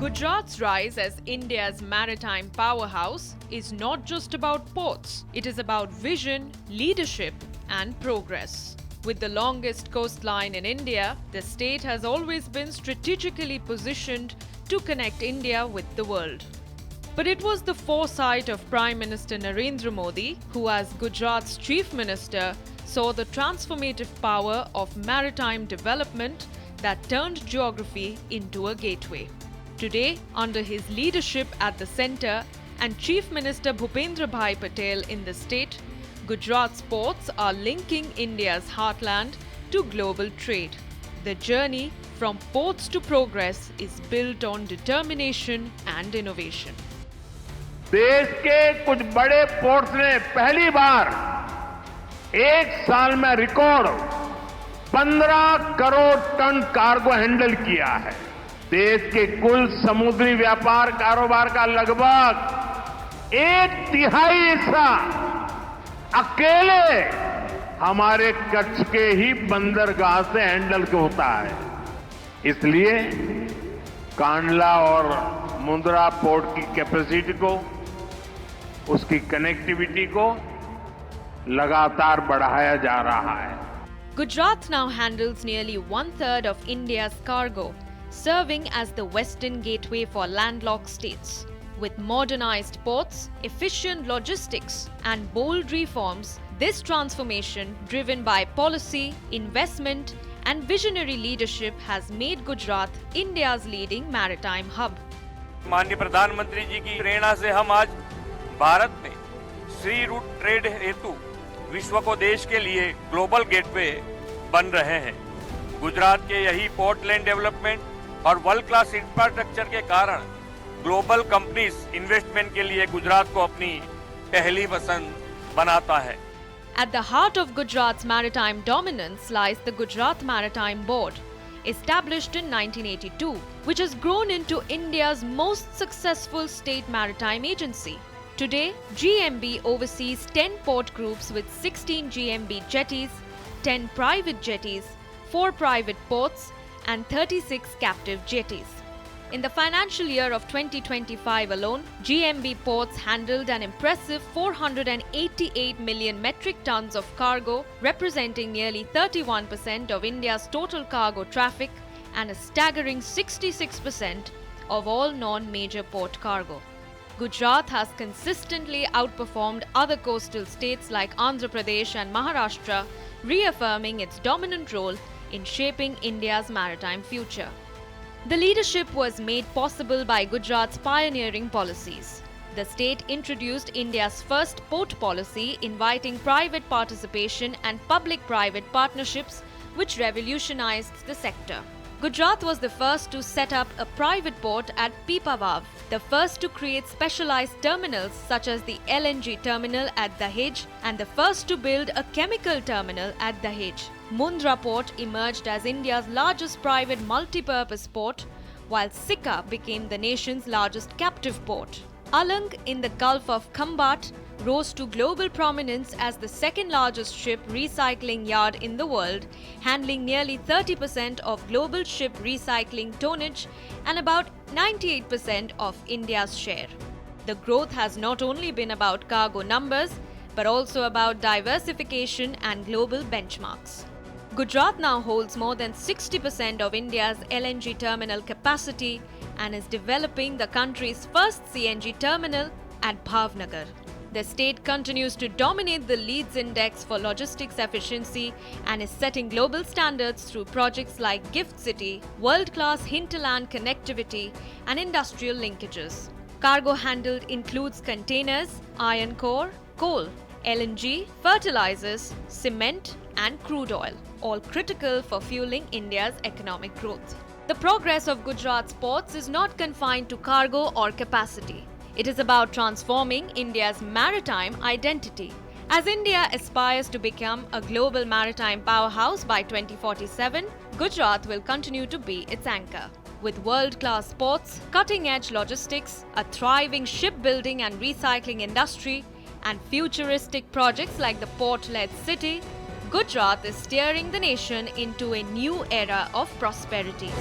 Gujarat's rise as India's maritime powerhouse is not just about ports, it is about vision, leadership, and progress. With the longest coastline in India, the state has always been strategically positioned to connect India with the world. But it was the foresight of Prime Minister Narendra Modi, who as Gujarat's Chief Minister saw the transformative power of maritime development that turned geography into a gateway. Today, under his leadership at the centre and Chief Minister Bhupendra Bhai Patel in the state, Gujarat's ports are linking India's heartland to global trade. The journey from ports to progress is built on determination and innovation. देश के कुछ बड़े ports ने पहली बार एक साल में record 15 crore ton cargo handle किया है। देश के कुल समुद्री व्यापार कारोबार का लगभग 1/3 हिस्सा अकेले हमारे कच्छ के ही बंदरगाह से हैंडल होता है। इसलिए कांडला और मुंद्रा पोर्ट की कैपेसिटी को, उसकी कनेक्टिविटी को लगातार बढ़ाया जा रहा है। Gujarat now handles nearly 1/3 of India's cargo, serving as the western gateway for landlocked states. With modernized ports, efficient logistics, and bold reforms, this transformation, driven by policy, investment, and visionary leadership, has made Gujarat India's leading maritime hub. माननीय प्रधानमंत्री जी की प्रेरणा से हम आज भारत में सी root trade हेतु विश्व को देश के लिए ग्लोबल गेटवे बन रहे हैं। गुजरात के यही पोर्ट लैंड डेवलपमेंट और वर्ल्ड क्लास इंफ्रास्ट्रक्चर के कारण ग्लोबल कंपनीज इन्वेस्टमेंट के लिए गुजरात को अपनी पहली पसंद बनाता है। At the heart of Gujarat's maritime dominance lies the Gujarat Maritime Board, established in 1982, which has grown into India's most successful state maritime agency. Today, GMB oversees 10 port groups with 16 GMB jetties, 10 private jetties, 4 private ports, and 36 captive jetties. In the financial year of 2025 alone, GMB ports handled an impressive 488 million metric tons of cargo, representing nearly 31% of India's total cargo traffic and a staggering 66% of all non-major port cargo. Gujarat has consistently outperformed other coastal states like Andhra Pradesh and Maharashtra, reaffirming its dominant role in shaping India's maritime future. The leadership was made possible by Gujarat's pioneering policies. The state introduced India's first port policy, inviting private participation and public-private partnerships, which revolutionized the sector. Gujarat was the first to set up a private port at Pipavav, the first to create specialized terminals such as the LNG terminal at Dahej, and the first to build a chemical terminal at Dahej. Mundra Port emerged as India's largest private multi-purpose port, while Sikka became the nation's largest captive port. Alang in the Gulf of Khambat rose to global prominence as the second largest ship recycling yard in the world, handling nearly 30% of global ship recycling tonnage and about 98% of India's share. The growth has not only been about cargo numbers, but also about diversification and global benchmarks. Gujarat now holds more than 60% of India's LNG terminal capacity and is developing the country's first CNG terminal at Bhavnagar. The state continues to dominate the Leeds Index for logistics efficiency and is setting global standards through projects like Gift City, world-class hinterland connectivity, and industrial linkages. Cargo handled includes containers, iron core, coal, LNG, fertilizers, cement, and crude oil, all critical for fueling India's economic growth. The progress of Gujarat's ports is not confined to cargo or capacity. It is about transforming India's maritime identity. As India aspires to become a global maritime powerhouse by 2047, Gujarat will continue to be its anchor. With world-class ports, cutting-edge logistics, a thriving shipbuilding and recycling industry, and futuristic projects like the port-led city, Gujarat is steering the nation into a new era of prosperity.